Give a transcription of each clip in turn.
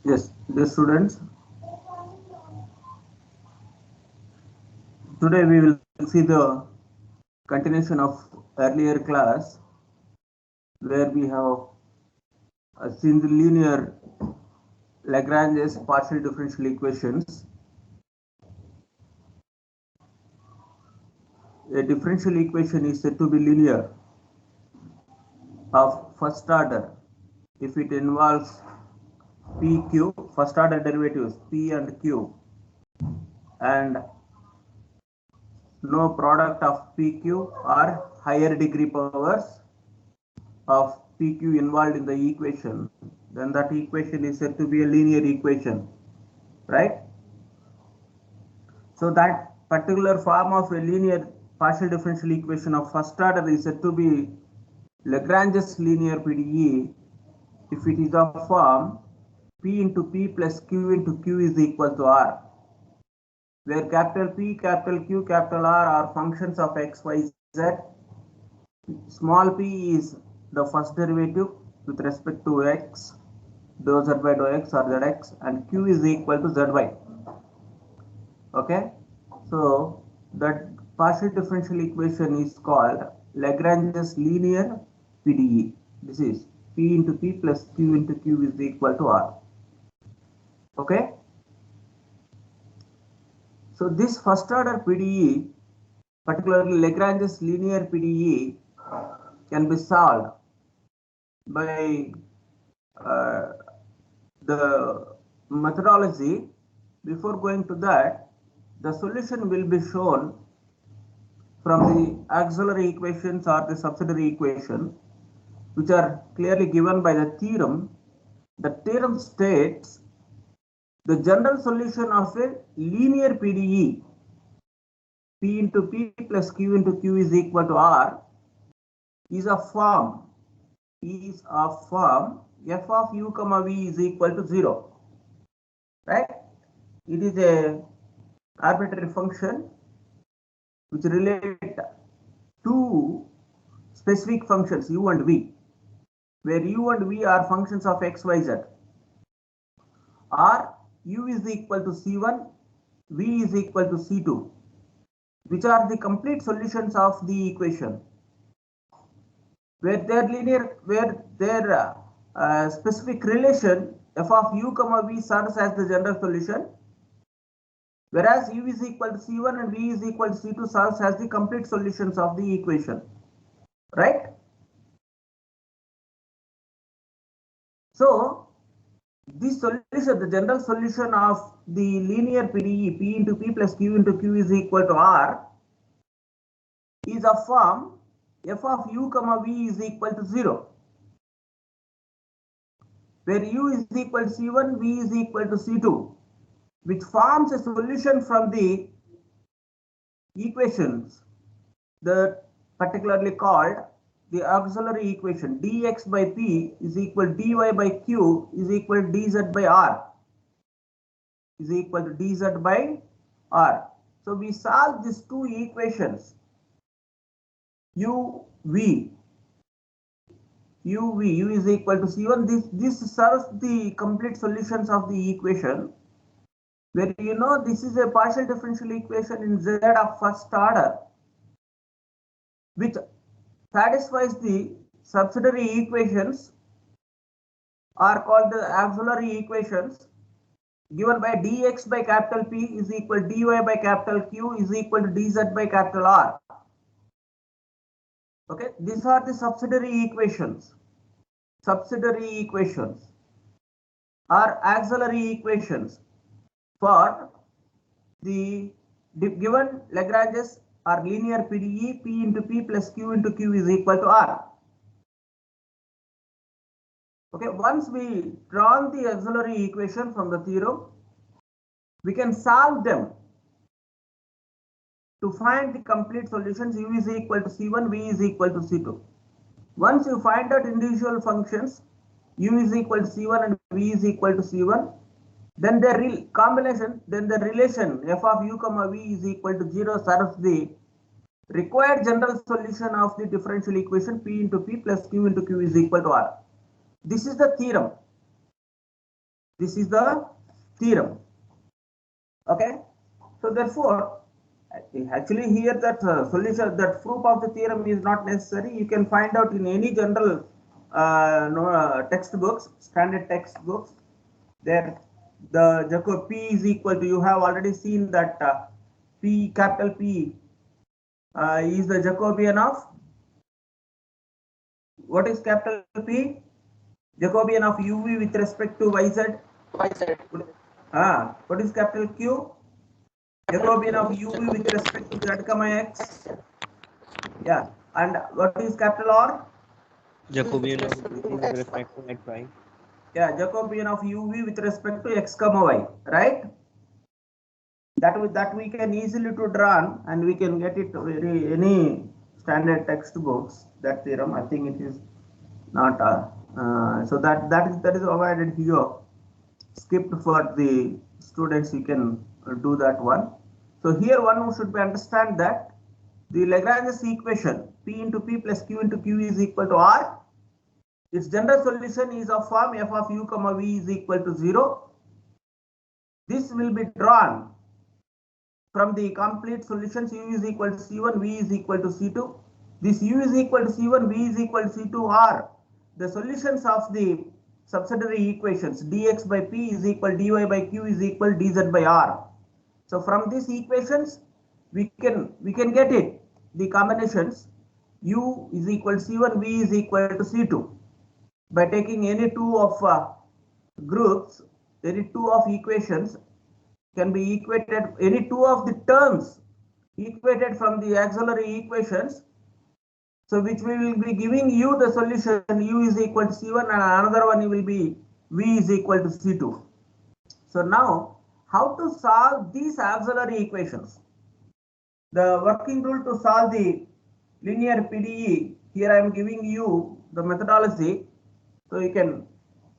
Yes, dear students, today we will see the continuation of earlier class where we have seen the linear Lagrange's partial differential equations. A differential equation is said to be linear of first order if it involves PQ, first order derivatives P and Q, and no product of PQ or higher degree powers of PQ involved in the equation, then that equation is said to be a linear equation, right? So that particular form of a linear partial differential equation of first order is said to be Lagrange's linear PDE if it is of form P into P plus Q into Q is equal to R, where capital P, capital Q, capital R are functions of x, y, z. Small p is the first derivative with respect to x, dou z by dou x or zx, and q is equal to zy. Okay, so that partial differential equation is called Lagrange's linear PDE. This is p into p plus q into q is equal to r. Okay, so this first order PDE, particularly Lagrange's linear PDE, can be solved by the methodology. Before going to that, the solution will be shown from the auxiliary equations or the subsidiary equation, which are clearly given by the theorem. The theorem states the general solution of a linear PDE, P into P plus Q into Q is equal to R, is of form f of u comma v is equal to 0, right? It is a arbitrary function which relate two specific functions u and v, where u and v are functions of x, y, z, or u is equal to c1, v is equal to c2, which are the complete solutions of the equation, where their specific relation f of u comma v serves as the general solution, whereas u is equal to c1 and v is equal to c2 serves as the complete solutions of the equation, right? So this solution, the general solution of the linear PDE, P into P plus Q into Q is equal to R, is of form f of u comma v is equal to 0, where u is equal to c1, v is equal to c2, which forms a solution from the equations that particularly called the auxiliary equation dx by p is equal to dy by q is equal to dz by r is equal to dz by r. So we solve these two equations u is equal to c1. This serves the complete solutions of the equation, where this is a partial differential equation in z of first order, which satisfies the subsidiary equations are called the auxiliary equations, given by dx by capital P is equal to dy by capital Q is equal to dz by capital R. Okay, these are the subsidiary equations. Subsidiary equations are auxiliary equations for the given Lagrange's or linear PDE, P into P plus Q into Q is equal to R. Okay, once we draw the auxiliary equation from the theorem, we can solve them to find the complete solutions. U is equal to C1, V is equal to C2. Once you find out individual functions, U is equal to C1 and V is equal to C1, then the combination, then the relation f of u comma v is equal to 0 serves the required general solution of the differential equation P into P plus Q into Q is equal to R. This is the theorem. This is the theorem. Okay. So therefore, actually here that solution, that proof of the theorem is not necessary. You can find out in any general textbooks, standard textbooks. There, the Jacob P is equal to, you have already seen that P, capital P is the Jacobian of, what is capital P? Jacobian of UV with respect to YZ. What is capital Q? Jacobian of UV with respect to Z comma X. Yeah. And what is capital R? Jacobian of UV with respect to xy. Yeah, Jacobian of UV with respect to X comma Y, right? That we can easily to draw, and we can get it very any standard textbooks. That theorem, I think it is not so that is avoided here, skipped for the students. You can do that one. So here one should be understand that the Lagrange's equation P into P plus Q into Q is equal to R. Its general solution is of form f of u comma v is equal to 0. This will be drawn from the complete solutions. U is equal to C1, V is equal to C2. This U is equal to C1, V is equal to C2 are the solutions of the subsidiary equations. Dx by P is equal dy by Q is equal dz by R. So from these equations, we can get it, the combinations U is equal to C1, V is equal to C2 by taking any two of groups, any two of equations can be equated, any two of the terms equated from the auxiliary equations. So which we will be giving you the solution U is equal to C1 and another one will be V is equal to C2. So now how to solve these auxiliary equations? The working rule to solve the linear PDE, here I am giving you the methodology, so you can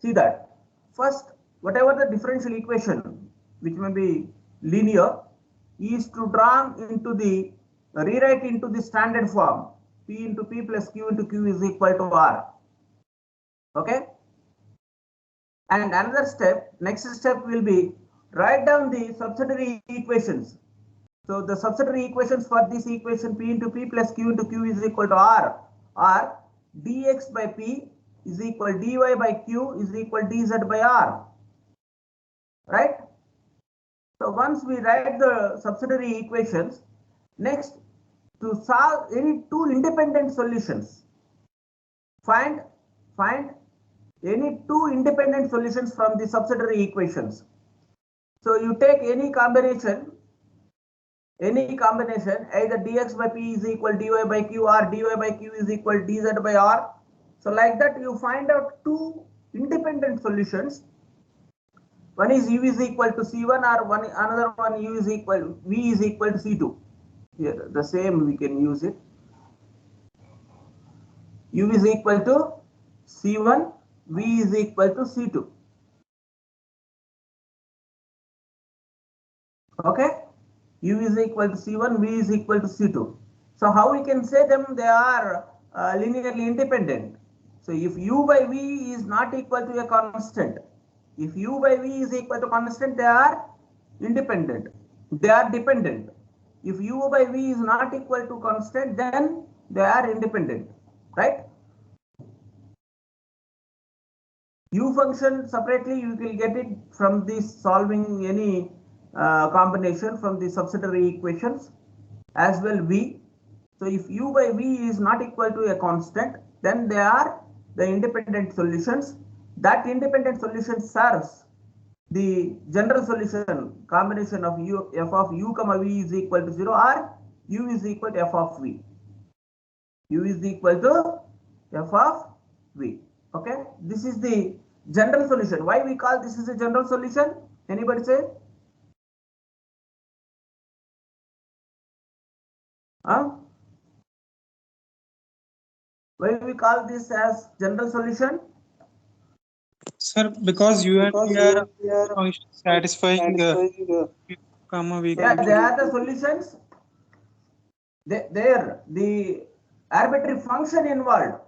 see that. First, whatever the differential equation which may be linear is to draw into the rewrite into the standard form P into P plus Q into Q is equal to R. Okay. And another step, next step will be write down the subsidiary equations. So the subsidiary equations for this equation P into P plus Q into Q is equal to R are dx by P is equal dy by Q is equal dz by R. Right? So once we write the subsidiary equations, next to solve any two independent solutions, find any two independent solutions from the subsidiary equations. So you take any combination, either dx by P is equal dy by Q or dy by Q is equal dz by R. So like that you find out two independent solutions. One is U is equal to C1 or another one U is equal, V is equal to C2. Here the same we can use it. U is equal to C1, V is equal to C2. Okay. U is equal to C1, V is equal to C2. So how we can say them? They are linearly independent. So if U by V is not equal to a constant, if U by V is equal to constant, they are independent. They are dependent. If U by V is not equal to constant, then they are independent. Right? U function separately you will get it from this solving any combination from the subsidiary equations, as well V. So if U by V is not equal to a constant, then they are the independent solutions. That independent solution serves the general solution combination of U, f of U comma V is equal to 0 or U is equal to f of V. U is equal to f of V. Okay, this is the general solution. Why we call this is a general solution? Anybody say? Why we call this as general solution? Sir, because you and we are satisfying comma v. Yeah, they are the solutions. There the arbitrary function involved.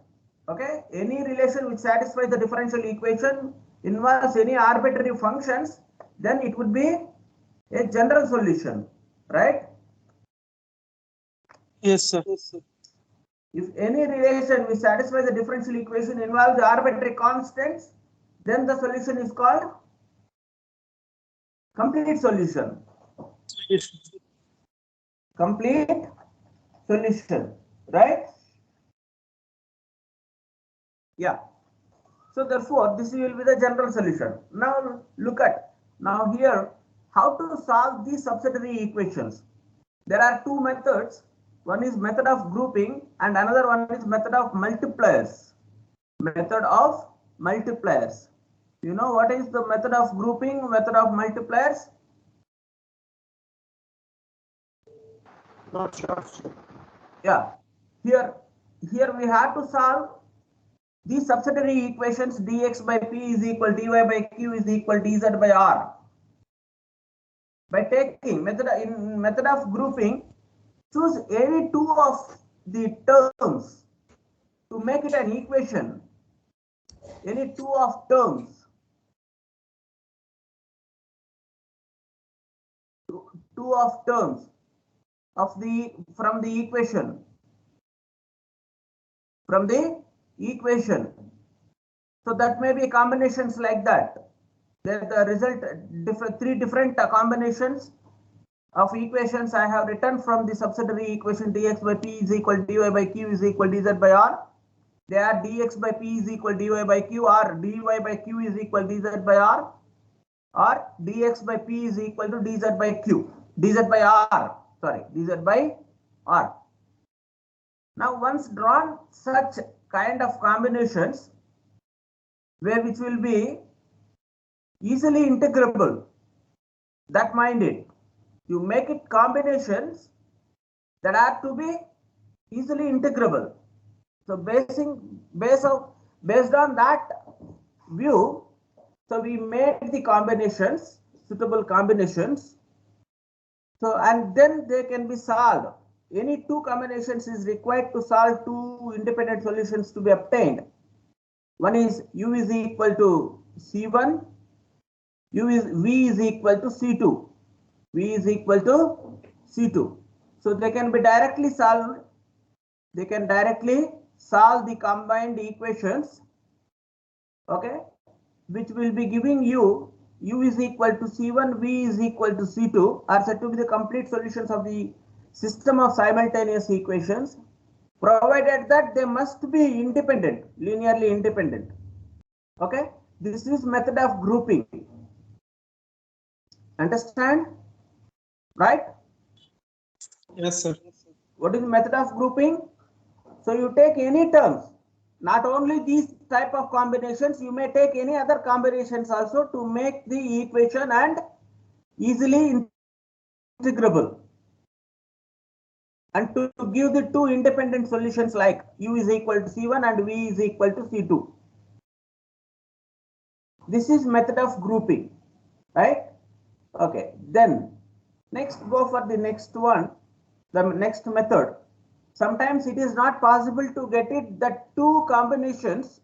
Okay, any relation which satisfies the differential equation involves any arbitrary functions, then it would be a general solution, right? Yes, sir. If any relation which satisfies the differential equation involves arbitrary constants, then the solution is called complete solution. Complete solution, right? Yeah. So therefore, this will be the general solution. Now look at, now here, how to solve these subsidiary equations. There are two methods. One is method of grouping and another one is method of multipliers. Method of multipliers. You know what is the method of grouping, method of multipliers? Not sure. Yeah. Here we have to solve these subsidiary equations. Dx by p is equal dy by q is equal dz by r. By taking method of grouping, choose any two of the terms to make it an equation. Any two of terms, two of terms of the from the equation, So that may be combinations like that. The result, three different combinations of equations I have written from the subsidiary equation. Dx by p is equal dy by q is equal dz by r. They are dx by p is equal dy by q, or dy by q is equal dz by r, or dx by p is equal to dz by q, dz by r, sorry, dz by r. Now once drawn such kind of combinations, which will be easily integrable, that mind it, you make it combinations that are to be easily integrable. So based on that view, so we made the combinations, suitable combinations. So and then they can be solved. Any two combinations is required to solve two independent solutions to be obtained. One is u is equal to C1, V is equal to C2, V is equal to C2. So they can be directly solved. They can directly solve the combined equations, okay, which will be giving you u is equal to C1, V is equal to C2 are said to be the complete solutions of the system of simultaneous equations, provided that they must be independent, linearly independent. Okay, this is method of grouping. Understand? Right? Yes, sir. What is the method of grouping? So you take any terms, not only these type of combinations, you may take any other combinations also to make the equation and easily integrable, and to give the two independent solutions like u is equal to C1 and v is equal to C2. This is method of grouping, right? Okay, then next go for the next one, the next method. Sometimes it is not possible to get it that two combinations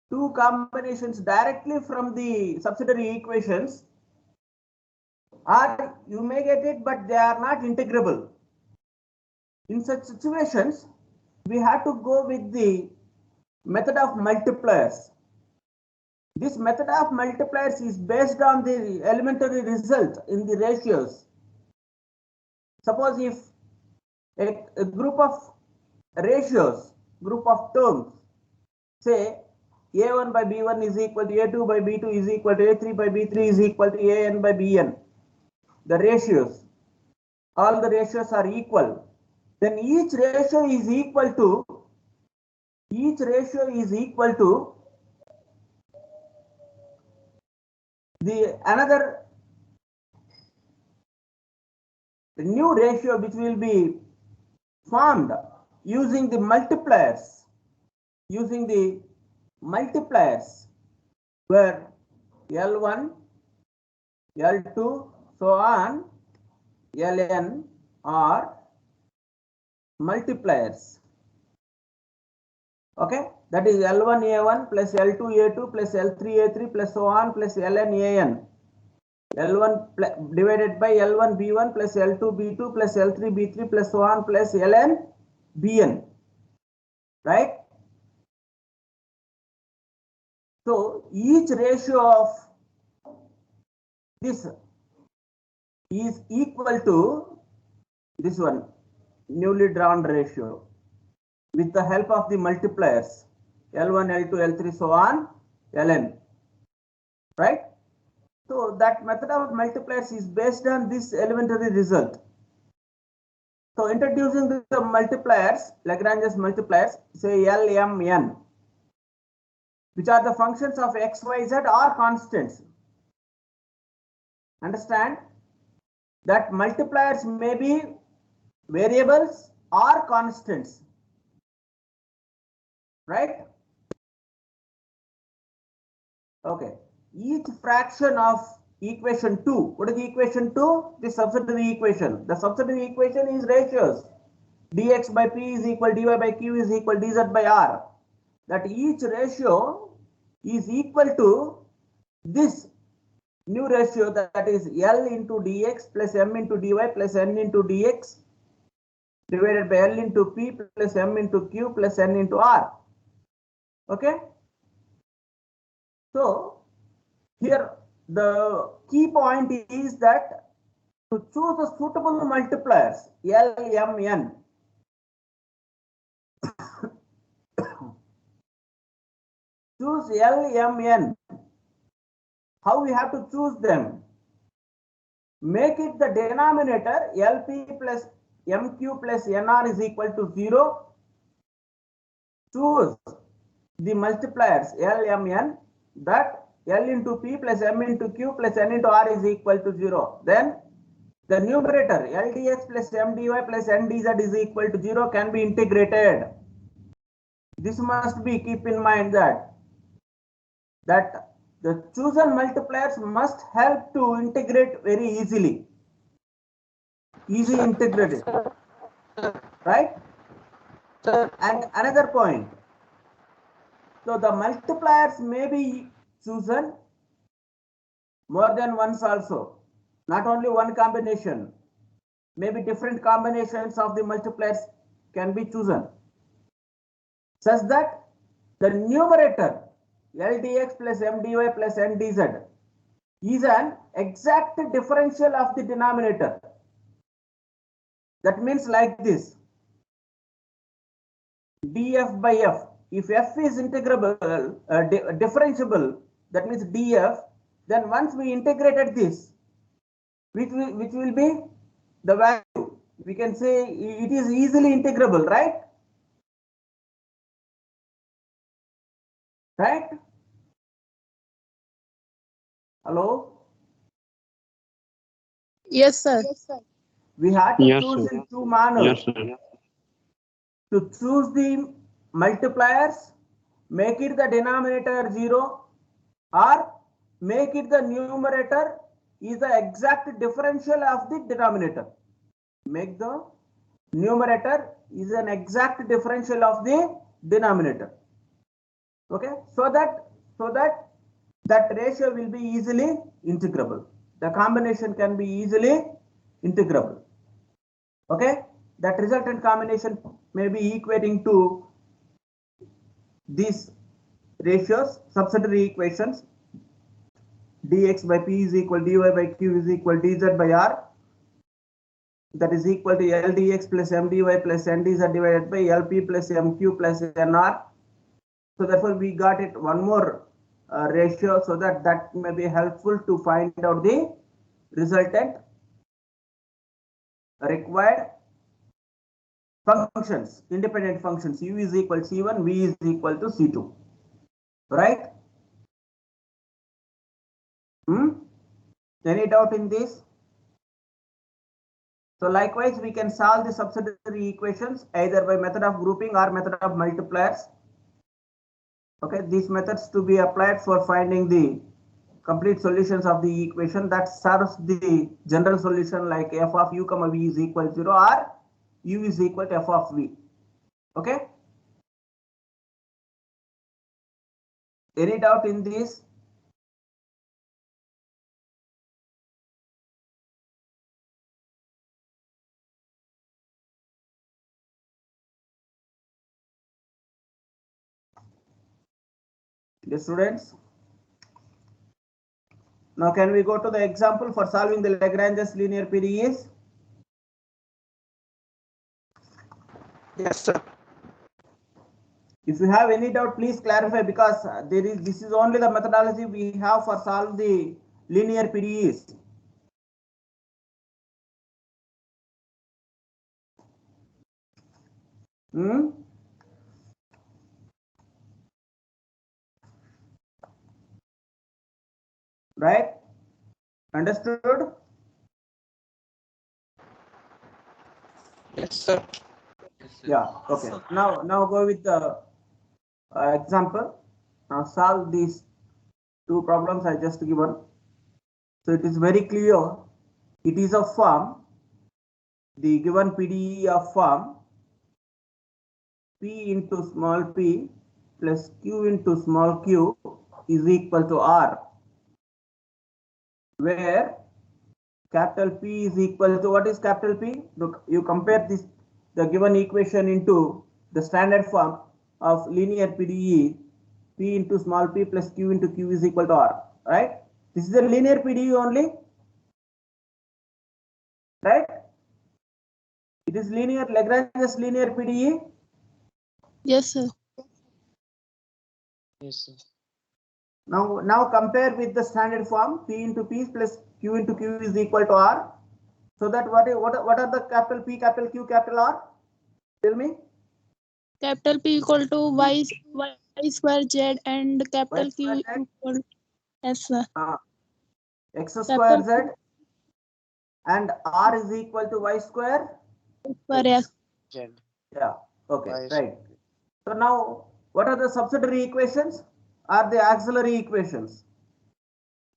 directly from the subsidiary equations, or you may get it but they are not integrable. In such situations, we have to go with the method of multipliers. This method of multipliers is based on the elementary result in the ratios. Suppose if a group of ratios, group of terms, say a1 by b1 is equal to a2 by b2 is equal to a3 by b3 is equal to an by bn. The ratios, all the ratios are equal. Then each ratio is equal to the another new ratio which will be formed using the multipliers, where L1, L2, so on, Ln are multipliers. Okay, that is L1A1 plus L2A2 plus L3A3 plus so on plus LNAN. L1 divided by L1B1 plus L2B2 plus L3B3 plus so on plus LNBN. Right? So each ratio of this is equal to this one, newly drawn ratio, with the help of the multipliers L1, L2, L3, so on, Ln. Right? So that method of multipliers is based on this elementary result. So introducing the multipliers, Lagrange's multipliers, say L, M, N, which are the functions of x, y, z or constants. Understand that multipliers may be variables or constants. Right? Okay. Each fraction of equation 2. What is equation 2? The subsidiary equation. The subsidiary equation is ratios. Dx by p is equal dy by q is equal dz by r. That each ratio is equal to this new ratio, that is L into dx plus m into dy plus n into dx divided by L into p plus m into q plus n into r. Okay. So here the key point is that to choose the suitable multipliers L, M, N. Choose L, M, N. How we have to choose them? Make it the denominator LP plus MQ plus NR is equal to 0. Choose the multipliers L, M, N, that L into P plus M into Q plus N into R is equal to 0. Then the numerator LDX plus MDY plus NDZ is equal to 0 can be integrated. This must be keep in mind that the chosen multipliers must help to integrate very easily. Easy integrated. Right? And another point. So the multipliers may be chosen more than once also. Not only one combination. Maybe different combinations of the multipliers can be chosen. Such that the numerator LDX plus MDY plus NDZ is an exact differential of the denominator. That means like this. df by f. If f is integrable, differentiable, that means df, then once we integrated this, which will be the value, we can say it is easily integrable, right? Right? Hello? Yes, sir. We have to Yes, choose sir. in two manners. Yes, sir. To choose the multipliers, make it the denominator 0 or make it the numerator is the exact differential of the denominator. Make the numerator is an exact differential of the denominator. Okay, so that ratio will be easily integrable. The combination can be easily integrable. Okay, that resultant combination may be equating to these ratios, subsidiary equations. Dx by p is equal dy by q is equal dz by r. That is equal to LDX plus MDY plus NDZ divided by LP plus MQ plus NR. So therefore we got it one more ratio, so that may be helpful to find out the resultant required functions, independent functions. U is equal to C1, V is equal to C2. Right? Any doubt in this? So likewise, we can solve the subsidiary equations either by method of grouping or method of multipliers. Okay, these methods to be applied for finding the complete solutions of the equation that serves the general solution like f of u comma v is equal to 0 or u is equal to f of v. Okay. Any doubt in this? The students? Now can we go to the example for solving the Lagrange's linear PDEs? Yes, sir. If you have any doubt, please clarify, because this is only the methodology we have for solve the linear PDEs. Right? Understood? Yes, sir. Yeah. Okay. Now go with the example. Now solve these two problems I just given. So it is very clear. It is a form. The given PDE of form P into small p plus Q into small q is equal to R, where capital P is equal to, what is capital P? Look, you compare the given equation into the standard form of linear PDE, P into small p plus Q into Q is equal to R, right? This is a linear PDE only, right? It is linear, Lagrange's linear PDE. Yes, sir. Yes, sir. Now compare with the standard form, P into P plus Q into Q is equal to R. So that what are the capital P, capital Q, capital R? Tell me. Capital P equal to y square z and capital Q Z? equal, yes, sir. X square Z and R is equal to y square. Yes. Z. Yeah. Okay. Y Right. So now, what are the subsidiary equations? Are the auxiliary equations?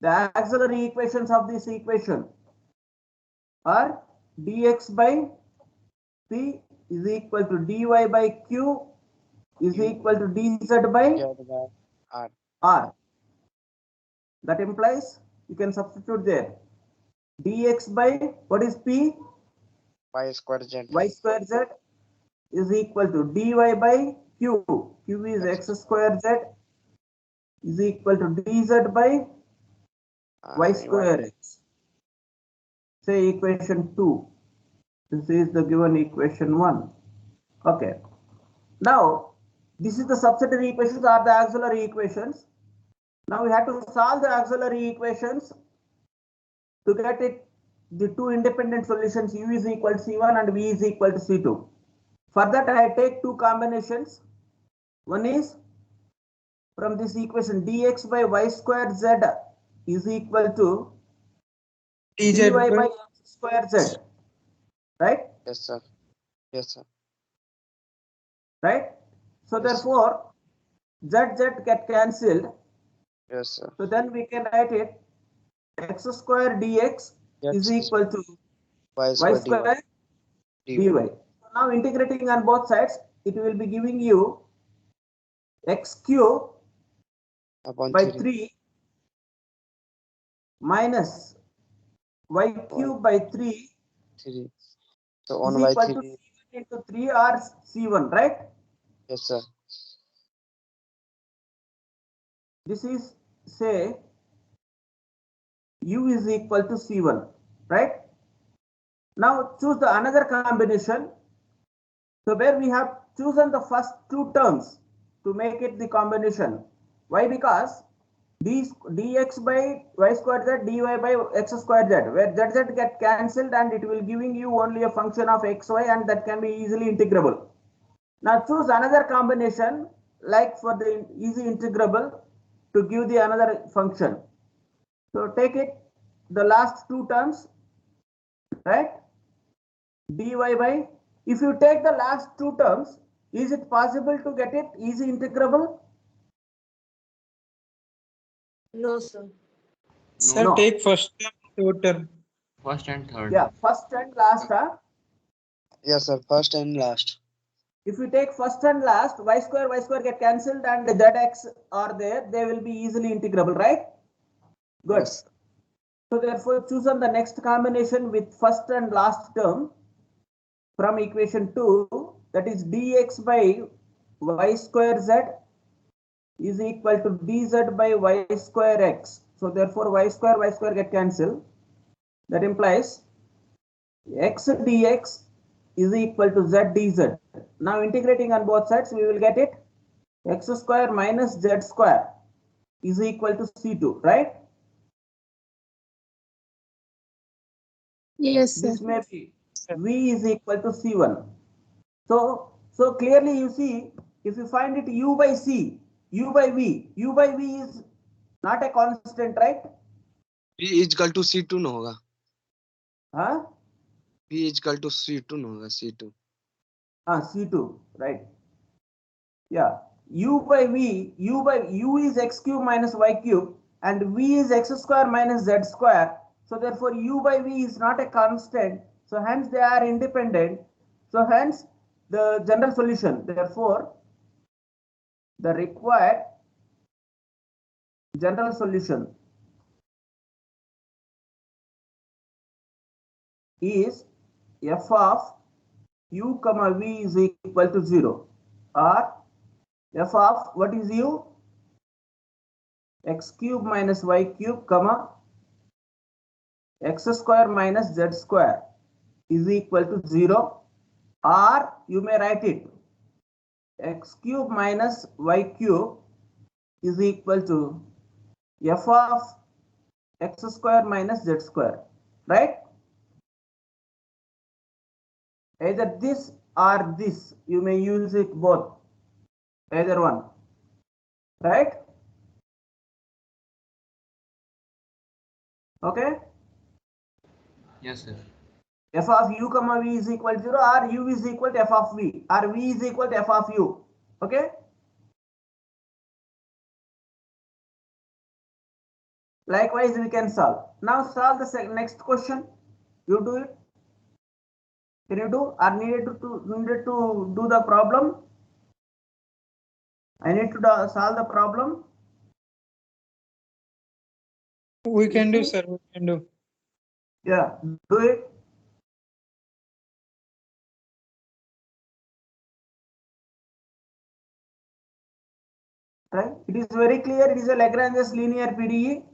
The auxiliary equations of this equation are dx by p is equal to dy by q is equal to dz by R. R. That implies you can substitute there. Dx by, what is p? Y square Z. Y square z is equal to dy by q. Q is x square z is equal to dz by y square x. Say equation 2. This is the given equation 1. Okay. Now, this is the subsidiary equations or the auxiliary equations. Now we have to solve the auxiliary equations to get it the two independent solutions, u is equal to c1 and v is equal to c2. For that, I take two combinations. One is from this equation dx by y square z is equal to dy by x square z, right? Yes, sir. Yes, sir. Right? So Yes, therefore, z get cancelled. Yes, sir. So then we can write it x square dx is equal to Y y square square dy. dy. So now integrating on both sides, it will be giving you x cube Upon by 3. 3 minus y cube by 3 3. So is 1 by equal to 3. c1 into 3 or c1, right? Yes, sir. This is, say, u is equal to c1, right? Now choose the another combination. So where we have chosen the first two terms to make it the combination. Why? Because dx by y square z, dy by x square z, where z get cancelled and it will giving you only a function of xy, and that can be easily integrable. Now choose another combination like for the easy integrable to give the another function. So take it the last two terms, right? Dy by, if you take the last two terms, is it possible to get it easy integrable? No, sir. Sir, No. take first term, third term. First and third. Yeah, first and last. Yes, sir. First and last. If you take first and last, y square get cancelled and zx are there, they will be easily integrable, right? Good. Yes. So therefore choose on the next combination with first and last term from equation 2, that is dx by y square z is equal to dz by y square x. So therefore y square get cancelled. That implies x dx is equal to z dz. Now integrating on both sides, we will get it x square minus z square is equal to c2, right? Yes, sir. This may be v is equal to c1. So clearly you see, if you find it u by c, u by v is not a constant, right? V is equal to C2 न होगा. Huh? V is equal to C2 न होगा. C2. C2, right? Yeah. U is x cube minus y cube and v is x square minus z square. So therefore u by v is not a constant. So hence they are independent. So hence the general solution. Therefore the required general solution is f of u comma v is equal to 0, or f of what is u? X cube minus y cube comma x square minus z square is equal to 0, or you may write it x cube minus y cube is equal to f of x square minus z square, right? Either this or this, you may use it both, either one, right? Okay. Yes, sir. F of u comma v is equal to 0, or u is equal to f of v, or v is equal to f of u. Okay. Likewise, we can solve. Now solve the next question. You do it. Can you do? Or needed to do the problem? I need to solve the problem. We can do, sir. We can do. Yeah, do it. Right? It is very clear. It is a Lagrange's linear PDE.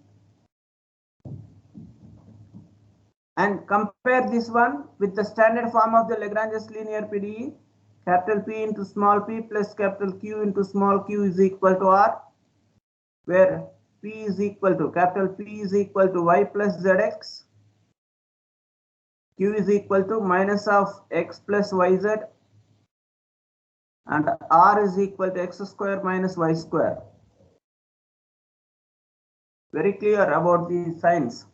And compare this one with the standard form of the Lagrange's linear PDE. Capital P into small p plus capital Q into small q is equal to r, where p is equal to capital P is equal to y plus zx, q is equal to minus of x plus yz, and r is equal to x square minus y square. Very clear about the signs.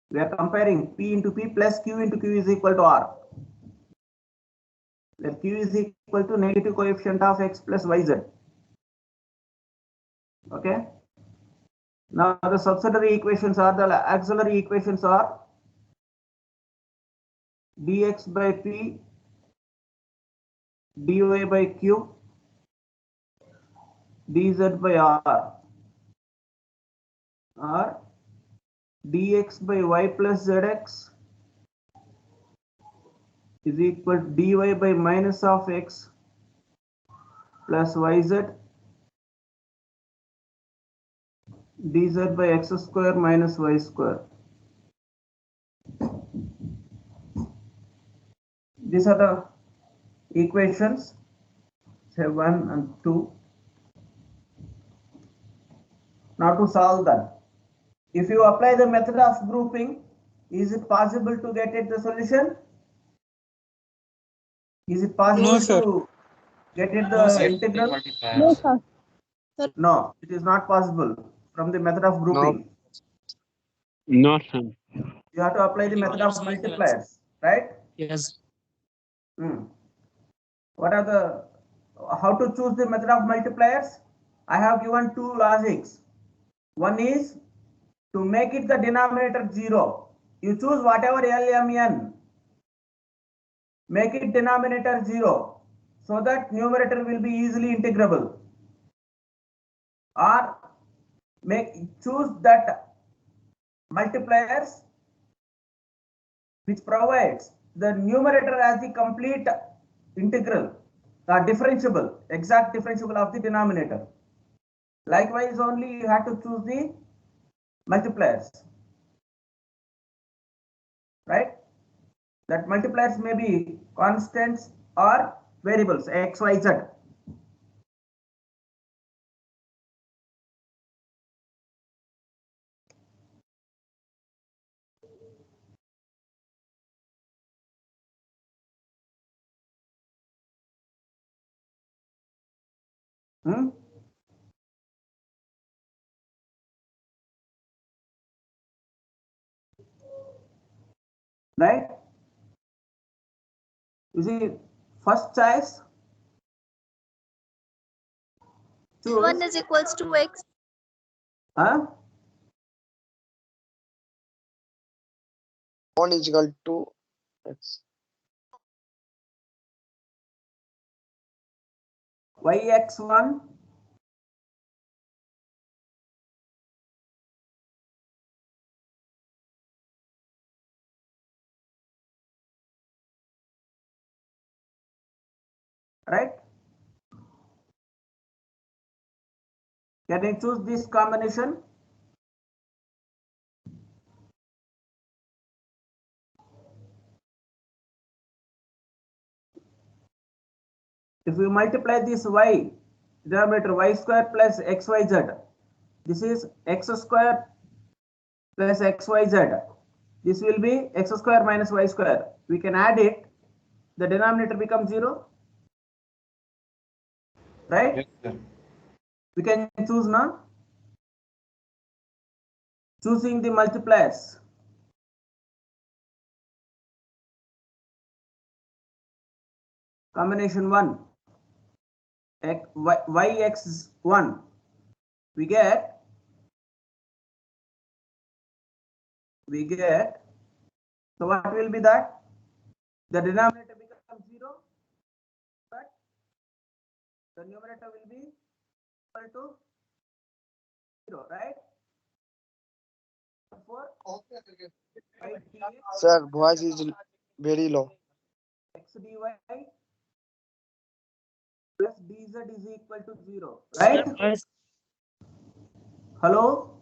We are comparing p into p plus q into q is equal to r, where q is equal to negative coefficient of x plus yz. Okay. Now the subsidiary equations are, the auxiliary equations are dx by p, dy by q, dz by r, or dx by y plus zx is equal to dy by minus of x plus yz, dz by x square minus y square. These are the equations, say 1 and 2. Now to solve that, if you apply the method of grouping, is it possible to get it the solution? Is it possible No, sir. to get it No, the sir. integral? No, sir. No, it is not possible from the method of grouping. No, sir. You have to apply the method of multipliers, right? Yes. What are the, how to choose the method of multipliers? I have given two logics. One is to make it the denominator 0. You choose whatever LMN. Make it denominator 0. so that numerator will be easily integrable, or choose that multipliers which provides the numerator as the complete integral, the differentiable, exact differentiable of the denominator. Likewise, only you have to choose the multipliers, right? That multipliers may be constants or variables x, y, z. Right? You see, first choice, choose. 1 is equals to x. Huh? 1 is equal to x. Yx1 right? Can I choose this combination? If you multiply this y, denominator y square plus xyz, this is x square plus xyz. This will be x square minus y square. We can add it. The denominator becomes 0. Right? Yes, sir. We can choose now. Choosing the multipliers. Combination 1. Yx1. We get. So what will be that? The denominator becomes 0, but the numerator will be equal to 0, right? Therefore, Sir, voice is very low. x dy plus dz is equal to 0, right? Yes. Hello?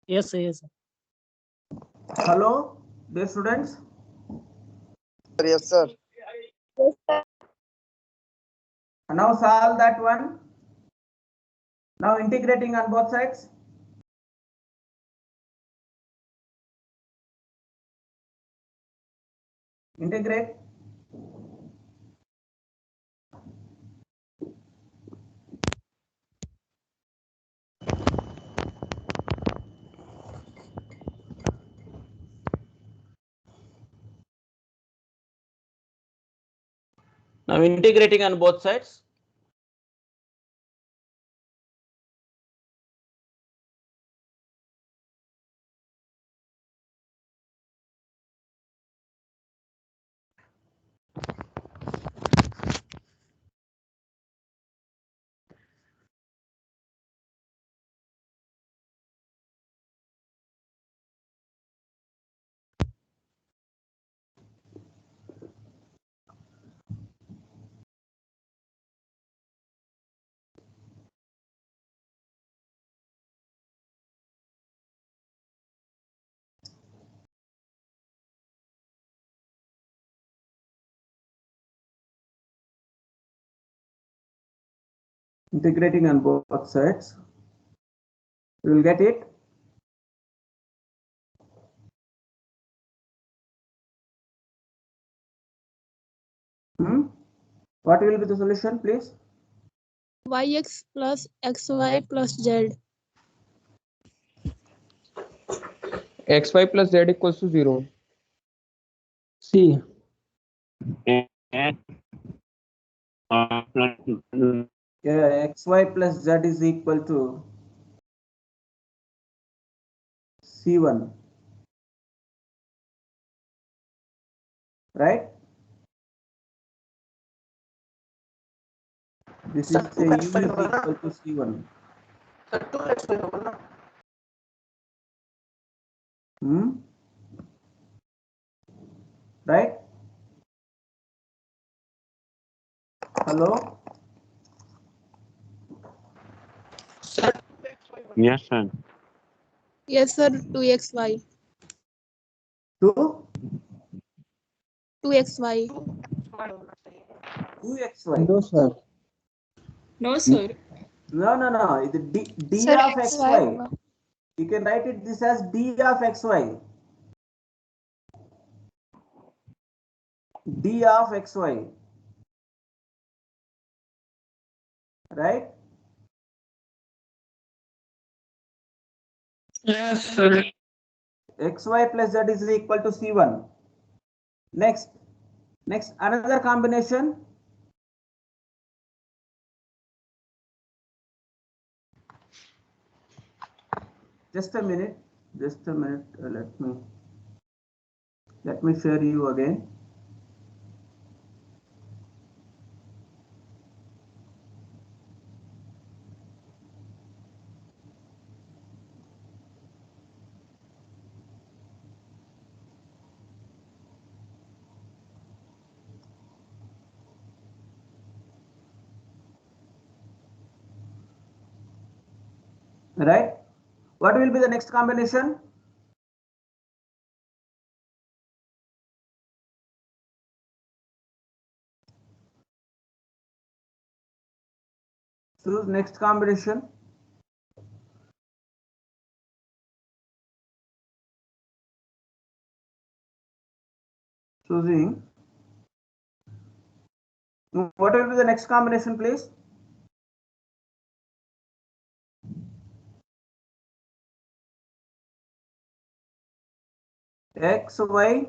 Yes. Yes. Hello, dear students? Yes, sir. Now solve that one. Now integrating on both sides. Integrate. Now integrating on both sides. Integrating on both sides. You will get it. What will be the solution, please? yx plus xy plus z. xy plus z equals to 0. C. Yeah, xy plus z is equal to C1. Right? This is say u is equal to c1. Right? Hello? Yes, sir. Yes, sir. 2xy. 2? 2xy. 2xy. No, sir. No, sir. No. It's d Sir, of xy xy. होगा. You can write it this as d of xy. D of xy. Right? Yes, sir. xy plus z is equal to c1. Next another combination. Just a minute. Let me share you again. Right? What will be the next combination? Choose next combination. Choosing. What will be the next combination, please? X, Y.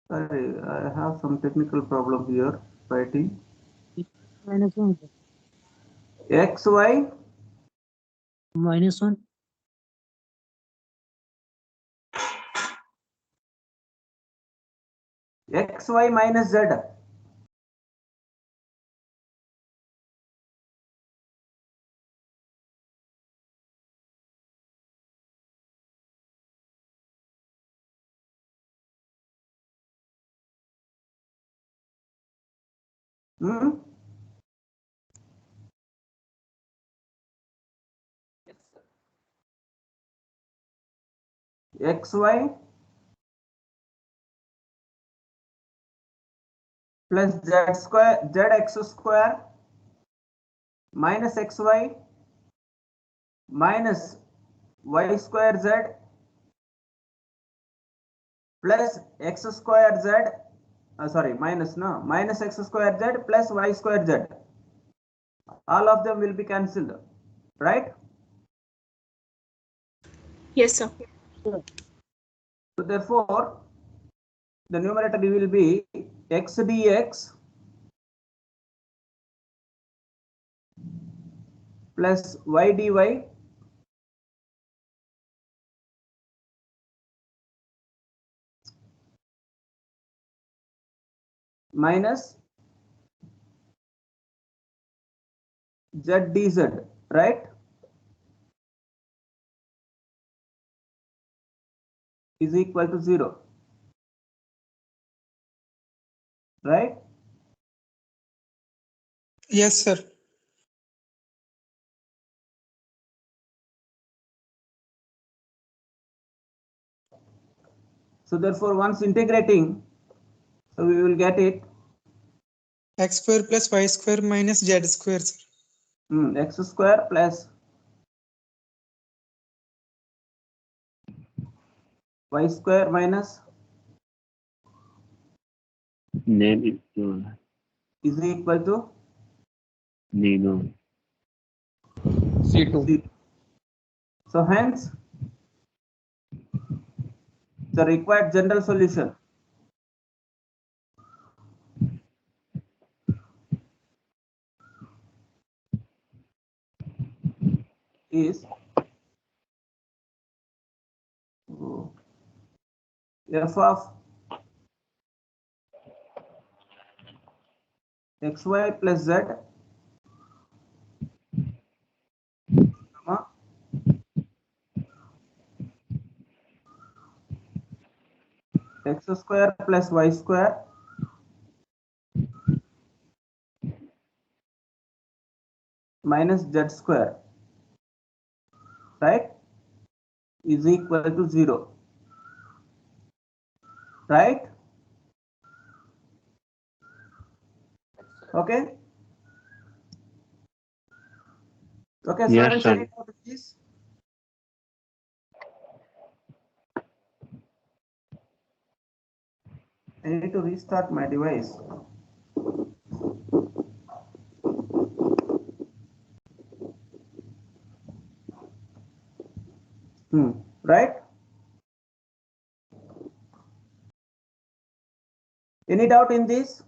Sorry, I have some technical problem here. Writing. -1. X, Y. -1. X, Y minus Z. XY plus zx square minus xy minus y square z plus x square z, minus x square z plus y square z. All of them will be cancelled, right? Yes, sir. So therefore, the numerator will be x dx plus y dy minus z dz, right? Is equal to 0, right? Yes, sir. So therefore, once integrating, so we will get it X square plus y square minus z square, sir. x square plus y square minus Name is equal to Nino. C2. 0. So hence, the required general solution is f of xy plus z comma x square plus y square minus z square, right, is equal to 0, right? Okay. Okay, Yes, students, sir. any doubt in this? I need to restart my device. Right? Any doubt in this?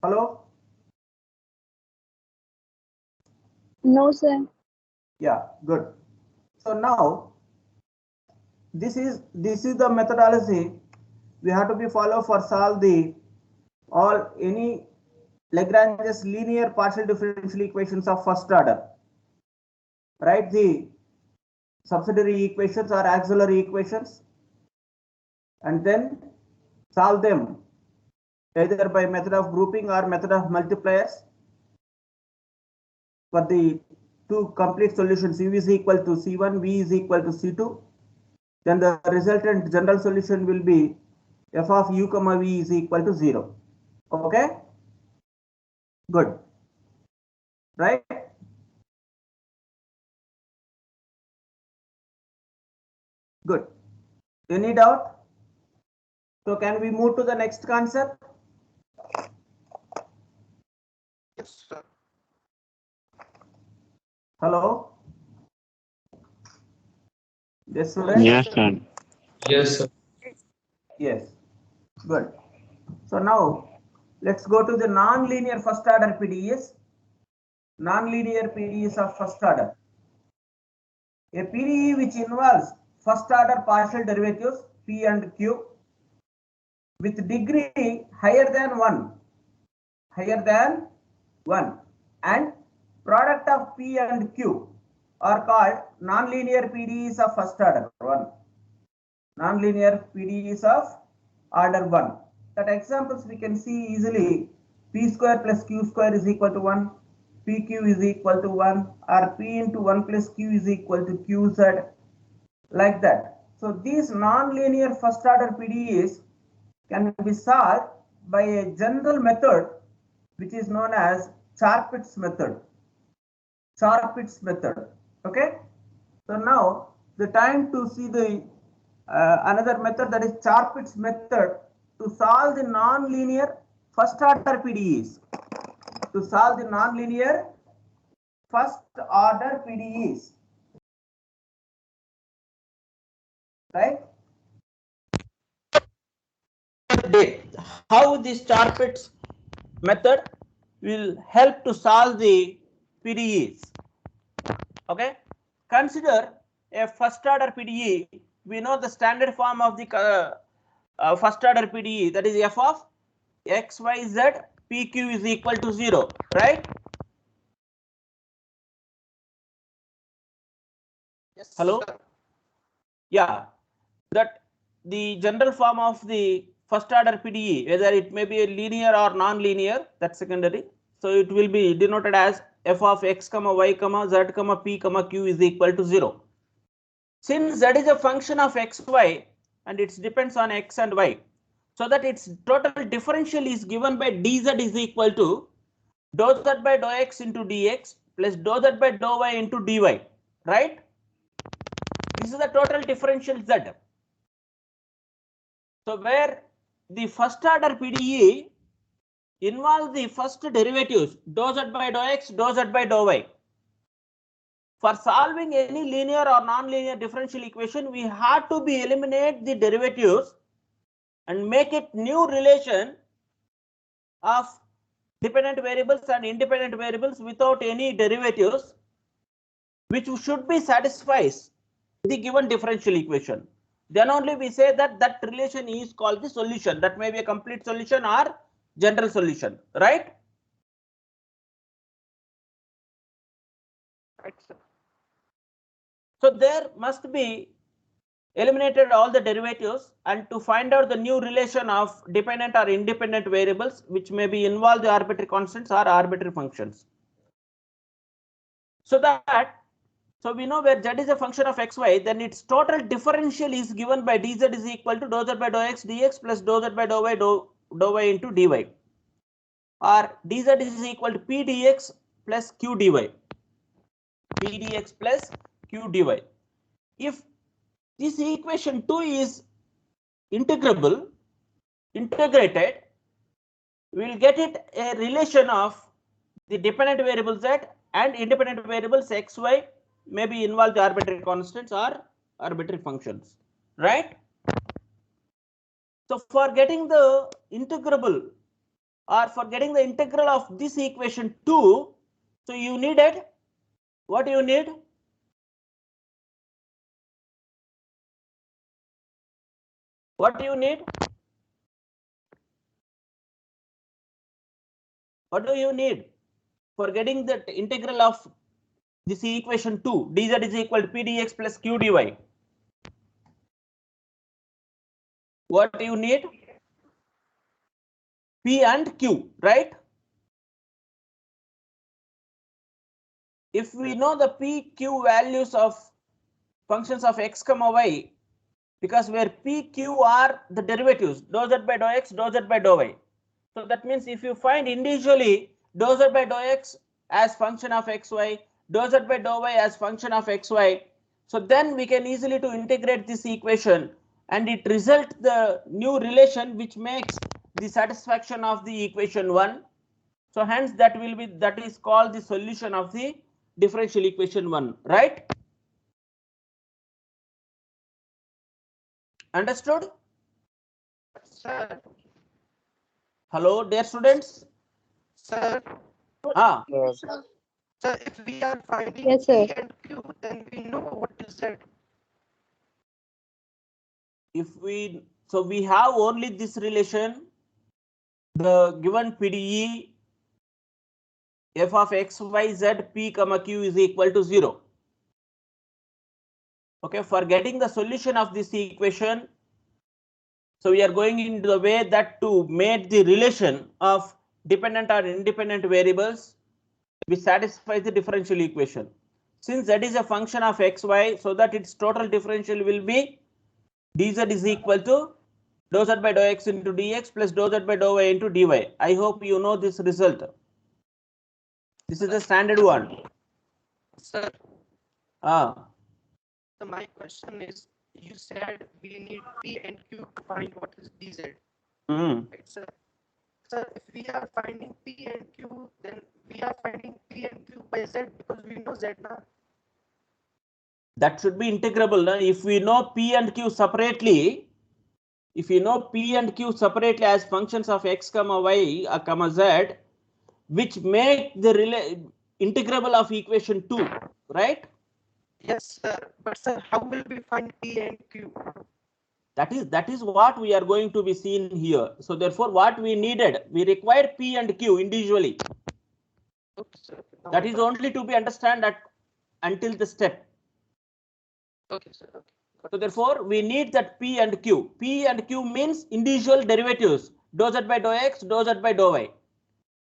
Hello? No, sir. Yeah, good. So now this is the methodology we have to be follow for solve the all any Lagrange's linear partial differential equations of first order. Write the subsidiary equations or auxiliary equations and then solve them either by method of grouping or method of multipliers for the two complete solutions. U is equal to C1, V is equal to C2. Then the resultant general solution will be f of u comma v is equal to 0. Okay? Good. Right? Good. Any doubt? So can we move to the next concept? Yes, sir. Hello? Yes, students? Yes, sir. Yes, sir. Yes. Good. So now let's go to the non-linear first order PDEs. Non-linear PDEs of first order. A PDE which involves first order partial derivatives P and Q with degree higher than 1 and product of P and Q are called non-linear PDEs of first order 1. Non-linear PDEs of order 1. That examples we can see easily. P square plus Q square is equal to 1. PQ is equal to 1 or P into 1 plus Q is equal to QZ, like that. So these non-linear first order PDEs can be solved by a general method which is known as Charpit's method. Charpit's method. Okay. So now the time to see the another method, that is Charpit's method, to solve the non-linear first order PDEs. To solve the non-linear first order PDEs. Right? How this Charpit's method will help to solve the PDEs. Okay? Consider a first order PDE. We know the standard form of the first order PDE, that is f of x, y, z, pq is equal to 0, right? Yes, Hello? sir. Yeah, that the general form of the first order PDE, whether it may be a linear or non-linear, that's secondary. So it will be denoted as f of x comma y comma z comma p comma q is equal to 0. Since z is a function of x, y and it depends on x and y, so that its total differential is given by dz is equal to dou z by dou x into dx plus dou z by dou y into dy, right? This is the total differential z. So where the first order PDE involves the first derivatives dou z by dou x, dou z by dou y. For solving any linear or non-linear differential equation, we have to be eliminate the derivatives and make it new relation of dependent variables and independent variables without any derivatives, which should be satisfies the given differential equation. then only we say that that relation is called the solution. That may be a complete solution or general solution, right? Right, sir. So there must be eliminated all the derivatives, and to find out the new relation of dependent or independent variables, which may be involve the arbitrary constants or arbitrary functions. So we know where z is a function of xy, then its total differential is given by dz is equal to dou z by dou x dx plus dou z by dou y into dy, or dz is equal to p dx plus q dy, p dx plus q dy. If this equation 2 is integrated, we will get it a relation of the dependent variable z and independent variables xy may be involved arbitrary constants or arbitrary functions, right? So for getting the integrable or for getting the integral of this equation 2, so you needed, what you need? What do you need? What do you need for getting the integral of this equation 2? Dz is equal to p dx plus q dy. What do you need? P and q, right? If we know the p, q values of functions of x comma y, because where p, q are the derivatives, dou z by dou x, dou z by dou y. So that means if you find individually dou z by dou x as function of xy, dou z by dou y as function of xy, so then we can easily to integrate this equation and it result the new relation which makes the satisfaction of the equation 1. So hence that is called the solution of the differential equation 1, right? Understood? Sir, Hello, dear students. sir, Ah, sir, if we are finding Yes, sir. P and Q, then we know what is Z. so we have only this relation, the given PDE f of x, y, z, p comma q is equal to 0. Okay, for getting the solution of this equation, so we are going into the way that to make the relation of dependent or independent variables which satisfies the differential equation. Since z is a function of xy, so that its total differential will be dz is equal to dou z by dou x into dx plus dou z by dou y into dy. I hope you know this result. This is the standard one. Sir, Ah. so my question is, you said we need P and Q to find what is DZ. Right, sir? Sir, if we are finding P and Q, then we are finding P and Q by Z because we know Z now. That should be integrable. If we know P and Q separately, if you know P and Q separately as functions of x comma y comma z, which make the integrable of equation 2, right? Yes, sir. But sir, how will we find P and Q? That is what we are going to be seen here. So therefore, what we needed, we required P and Q individually. Okay, sir. That is only to be understand that until the step. Okay, sir. Okay. So therefore, we need that P and Q. P and Q means individual derivatives, dou z by dou x, dou z by dou y.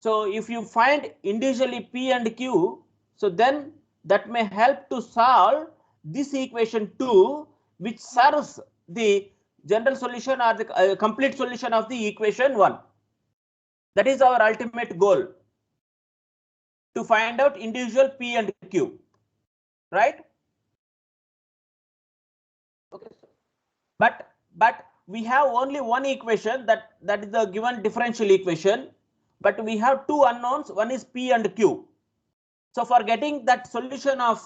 So if you find individually P and Q, so then that may help to solve this equation 2, which serves the general solution or the complete solution of the equation 1. That is our ultimate goal, to find out individual P and Q, right? Okay, sir. But we have only one equation, that is the given differential equation, but we have two unknowns, one is P and Q. So for getting that solution of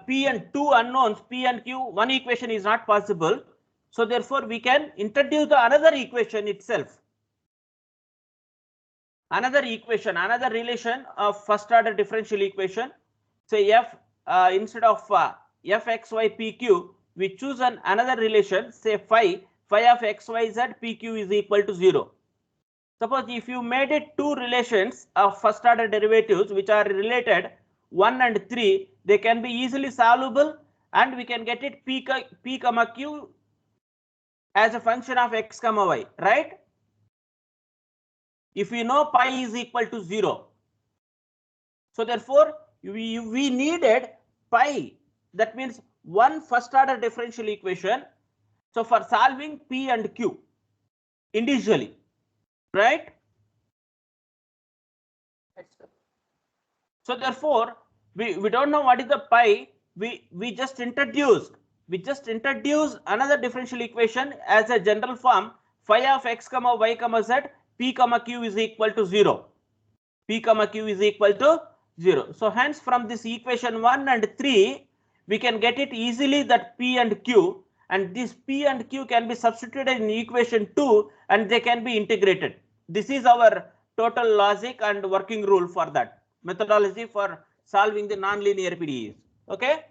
P and two unknowns, P and Q, one equation is not possible. So therefore we can introduce the another equation itself. Another equation, another relation of first order differential equation. Say f instead of f x y p q, we choose another relation, say phi of xyz pq is equal to 0. Suppose if you made it two relations of first order derivatives which are related 1 and 3, they can be easily solvable, and we can get it p comma q as a function of x comma y, right? If we know pi is equal to 0. So therefore, we needed pi, that means one first order differential equation. So for solving p and q individually, right? So therefore, we don't know what is the pi. We just introduced another differential equation as a general form, phi of x comma y comma z p comma q is equal to 0. P comma q is equal to 0. So hence from this equation 1 and 3, we can get it easily that p and q, and this p and q can be substituted in equation 2 and they can be integrated. This is our total logic and working rule for that methodology for solving the nonlinear PDEs. Okay.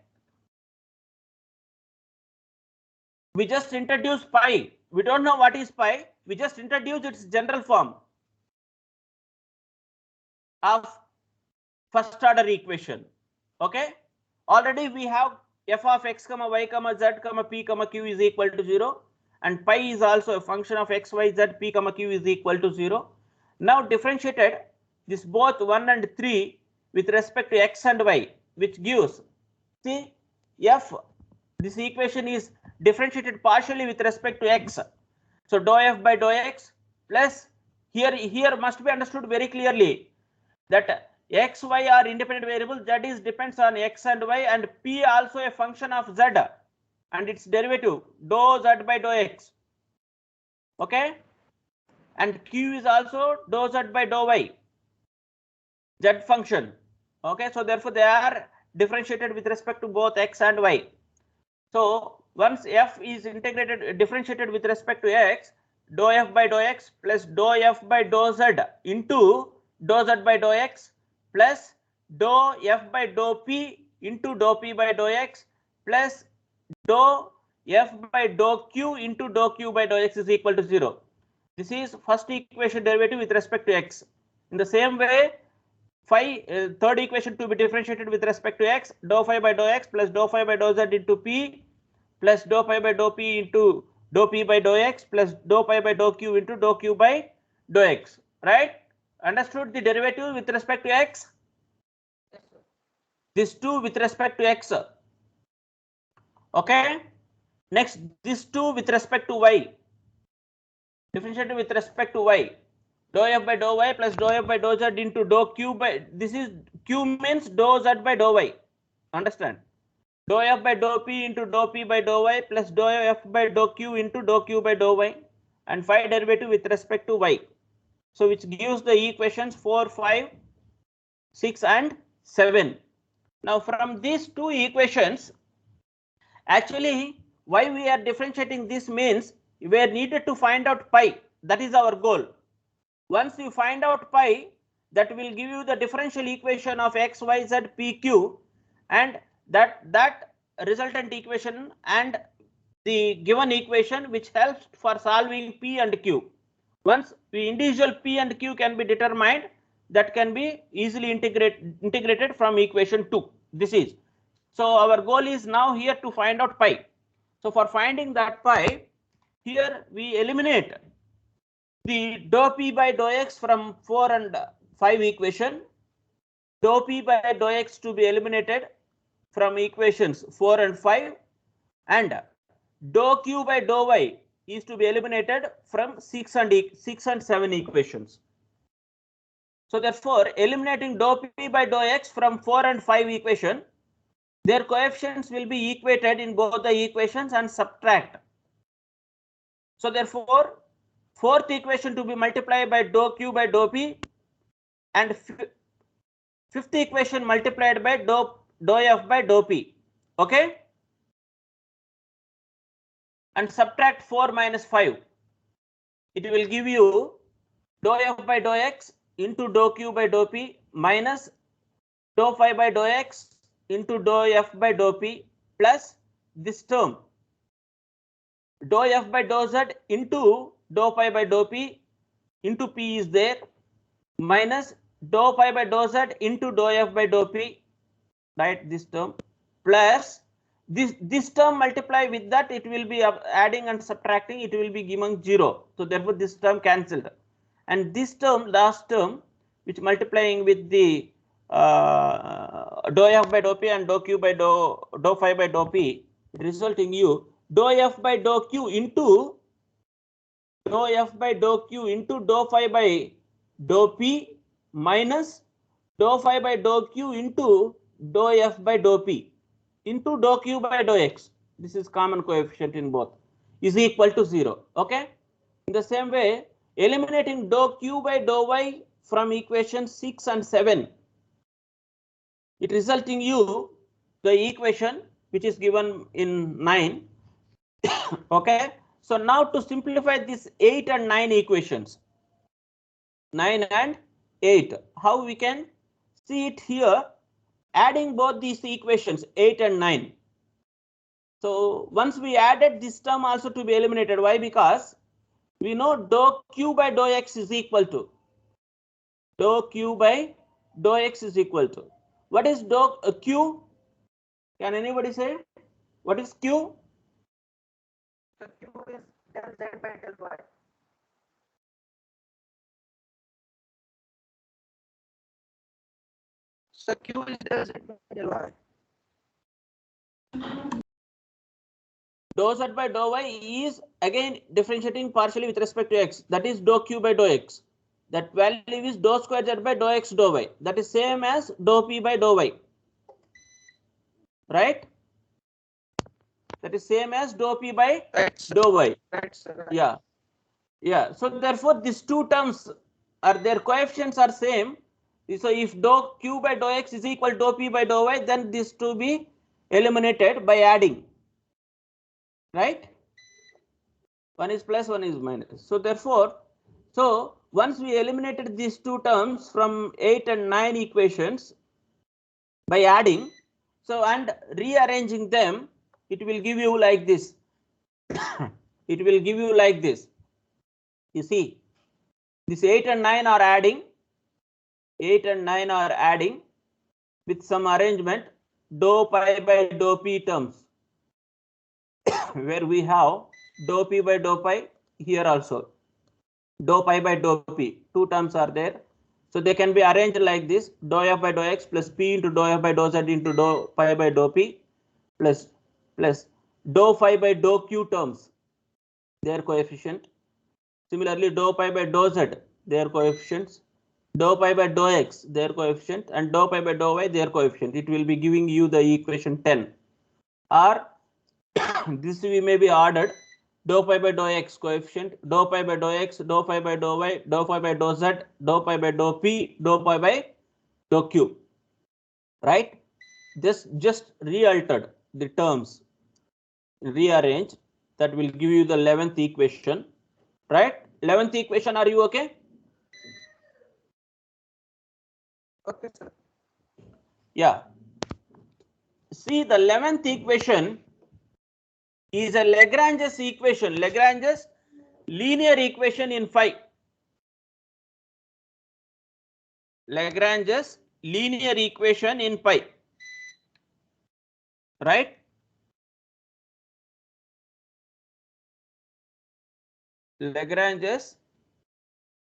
We just introduced pi. We don't know what is pi. We just introduced its general form of first order equation. Okay. Already we have f of x comma y comma z comma p comma q is equal to 0, and pi is also a function of x y z p comma q is equal to 0. Now differentiated this both 1 and 3 with respect to x and y, which gives, see, f, this equation is differentiated partially with respect to x. So dou f by dou x plus, here must be understood very clearly that x, y are independent variables, z is depends on x and y, and p also a function of z and its derivative dou z by dou x. Okay. And q is also dou z by dou y, z function. Okay. So therefore they are differentiated with respect to both x and y. So once f is differentiated with respect to x, dou f by dou x plus dou f by dou z into dou z by dou x plus dou f by dou p into dou p by dou x plus dou f by dou q into dou q by dou x is equal to 0. This is first equation derivative with respect to x. In the same way, third equation to be differentiated with respect to x, dou phi by dou x plus dou phi by dou z into p plus dou phi by dou p into dou p by dou x plus dou pi by dou q into dou q by dou x. Right? Understood the derivative with respect to x? This 2 with respect to x. Okay. Next, this 2 with respect to y. Differentiated with respect to y. Dou f by dou y plus dou f by dou z into dou q by, this is q means dou z by dou y. Understand? Dou f by dou p into dou p by dou y plus dou f by dou q into dou q by dou y, and phi derivative with respect to y. So which gives the equations 4, 5, 6 and 7. Now from these two equations, actually why we are differentiating this means we are needed to find out pi. That is our goal. Once you find out pi, that will give you the differential equation of x, y, z, p, q, and that resultant equation and the given equation which helps for solving p and q. Once the individual p and q can be determined, that can be easily integrated from equation 2. This is, so our goal is now here to find out pi. So for finding that pi, here we eliminate the dou p by dou x from 4 and 5 equation, dou p by dou x to be eliminated from equations 4 and 5, and dou q by dou y is to be eliminated from 6 and 7 equations. So therefore, eliminating dou p by dou x from 4 and 5 equation, their coefficients will be equated in both the equations and subtract. So therefore, fourth equation to be multiplied by dou q by dou p, and fifth equation multiplied by dou f by dou p. Okay. And subtract 4 minus 5. It will give you dou f by dou x into dou q by dou p minus dou phi by dou x into dou f by dou p plus this term dou f by dou z into dou phi by dou p into p is there, minus dou phi by dou z into dou f by dou p, right, this term, plus this term multiply with that, it will be adding and subtracting, it will be given 0. So therefore this term cancelled, and this term, last term, which multiplying with the dou f by dou p and dou q by dou phi by dou p, resulting you dou f by dou q into dou f by dou q into dou phi by dou p minus dou phi by dou q into dou f by dou p into dou q by dou x. This is common coefficient in both, is equal to 0. Okay. In the same way, eliminating dou q by dou y from equation 6 and 7, it resulting you the equation which is given in 9. Okay. So now to simplify this 8 and 9 equations, 9 and 8, how we can see it here, adding both these equations 8 and 9. So once we added this term also to be eliminated. Why? Because we know dou q by dou x is equal to dou q by dou x is equal to, what is dou q? Can anybody say what is q? So Q is del Z by del Y. So Q is del Z by del Y. Dou z by dou y is again differentiating partially with respect to x, that is dou q by dou x. That value is dou square z by dou x dou y. That is same as dou p by dou y. Right? That is same as dou p by dou y. Right, sir. Right. Yeah. Yeah. So therefore these two terms are, their coefficients are same. So if dou q by dou x is equal to dou p by dou y, then this to be eliminated by adding. Right? One is plus, one is minus. So therefore, so once we eliminated these two terms from 8 and 9 equations by adding, so and rearranging them, it will give you like this. It will give you like this. You see, this 8 and 9 are adding. 8 and 9 are adding with some arrangement, dou pi by dou p terms, where we have dou p by dou pi here also. Dou pi by dou p, two terms are there. So they can be arranged like this: dou f by dou x plus p into dou f by dou z into dou pi by dou p plus dou phi by dou q terms, their coefficient. Similarly, dou pi by dou z, their coefficients. Dou pi by dou x, their coefficient, and dou pi by dou y, their coefficient. It will be giving you the equation 10. Or this we may be ordered: dou pi by dou x coefficient, dou pi by dou x, dou pi by dou y, dou pi by dou z, dou pi by dou p, dou pi by dou q. Right? Just re-altered the terms, rearrange. That will give you the 11th equation. Right? 11th equation, are you okay? Okay, sir. Yeah. See, the 11th equation is a Lagrange's equation, Lagrange's linear equation in phi. Lagrange's linear equation in pi. Right? Lagrange's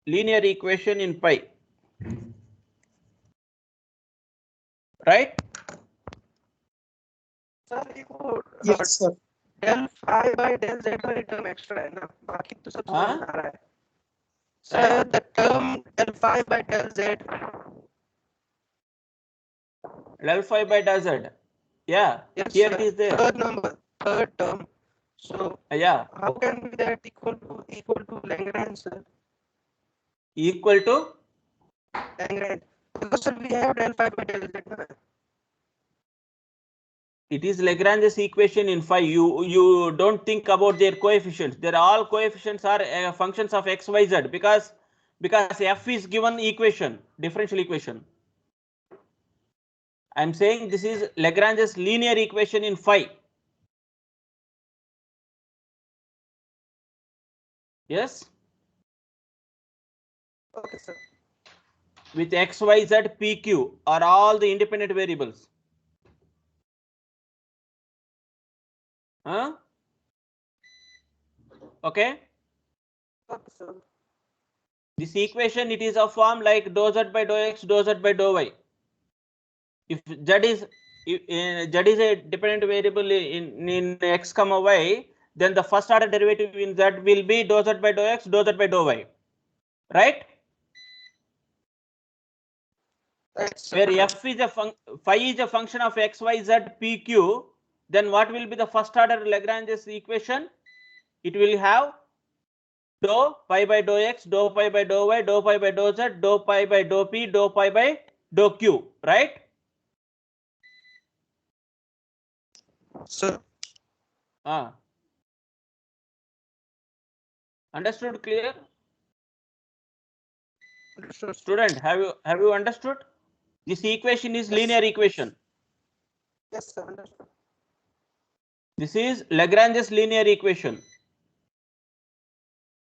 linear equation in pi. Right? Sir, वो Yes, sir. del phi by del z वाली term extra है ना, बाकी तो सब समझ में आ रहा है. Sir, the term del phi by del z. Del phi by del z. Yeah. Yes, Here sir. it is there. Third term. So yeah. How can be that equal to Lagrange, sir? Equal to Lagrange. Because sir, we have del phi by del z. Na? It is Lagrange's equation in phi. You don't think about their coefficients. Their all coefficients are functions of x, y, z, because f is given equation, differential equation. I'm saying this is Lagrange's linear equation in phi. Yes. Okay, sir. With x, y, z, p, q are all the independent variables. Huh? Okay. Okay, sir. This equation, it is a form like dou z by dou x, dou z by dou y. If z is a dependent variable in x comma y, then the first order derivative in z will be dou z by dou x, dou z by dou y, right? Right, sir. Where f is a phi is a function of x, y, z, p, q, then what will be the first order Lagrange's equation? It will have dou pi by dou x, dou pi by dou y, dou pi by dou z, dou pi by dou p, dou pi by dou q, right? Sir. Understood? Clear? Understood. Student, have you understood? This equation is linear equation. Yes, sir. Understood. This is Lagrange's linear equation.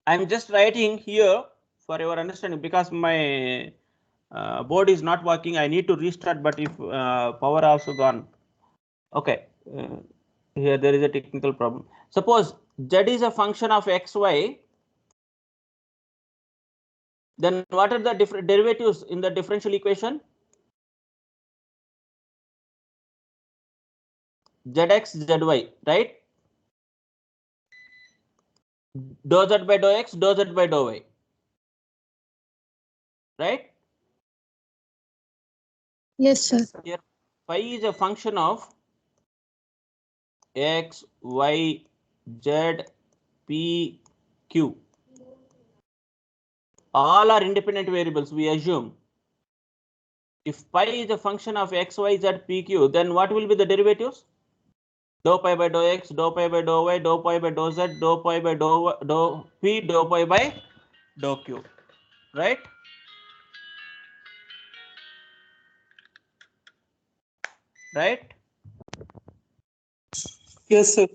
I'm just writing here for your understanding because my board is not working. I need to restart, but if power also gone. Okay, here there is a technical problem. Suppose z is a function of x, y. Then what are the different derivatives in the differential equation? Zx, zy, right? Dou z by dou x, dou z by dou y, right? Yes, sir. Here phi is a function of x, y, z, p, q. All are independent variables, we assume. If pi is a function of x, y, z, p, q, then what will be the derivatives? Dou pi by dou x, dou pi by dou y, dou pi by dou z, dou pi by dou p, dou pi by dou q, right? Right? Yes, sir.